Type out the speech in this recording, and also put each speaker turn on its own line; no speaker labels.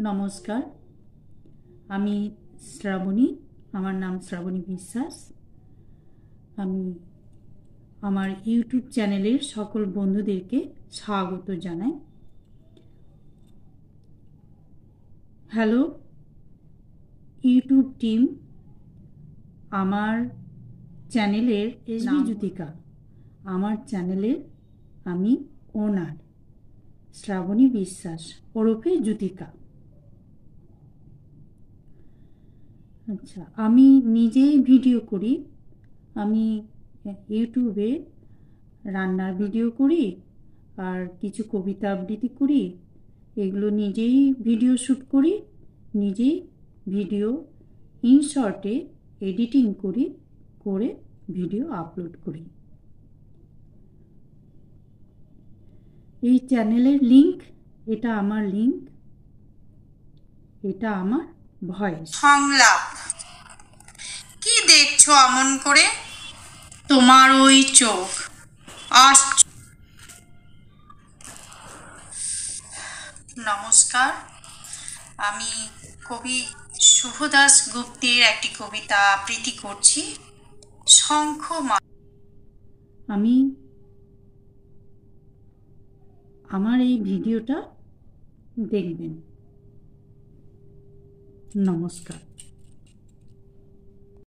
নমস্কার, আমি শ্রাবণী। আমার নাম শ্রাবণী বিশ্বাস। আমি আমার ইউটিউব চ্যানেলের সকল বন্ধুদেরকে স্বাগত জানাই। হ্যালো ইউটিউব টিম, আমার চ্যানেলের এসবি জ্যোতিকা, আমার চ্যানেলের আমি ওনার শ্রাবণী বিশ্বাস ওরফে জ্যোতিকা। আচ্ছা, আমি নিজেই ভিডিও করি। আমি ইউটিউবে রান্নার ভিডিও করি আর কিছু কবিতা আবৃত্তি করি। এগুলো নিজেই ভিডিও শ্যুট করি, নিজেই ভিডিও ইনশর্টে এডিটিং করে ভিডিও আপলোড করি। এই চ্যানেলের লিংক, এটা আমার লিংক, এটা আমার ভয়েস
সংলাপ। কি দেখছো অমন করে? তোমার ওই চোখ নমস্কার, আমি কবি শুভদাস গুপ্তের একটি কবিতা আবৃত্তি করছি। শঙ্খ।
আমি আমার এই ভিডিওটা দেখবেন। নমস্কার।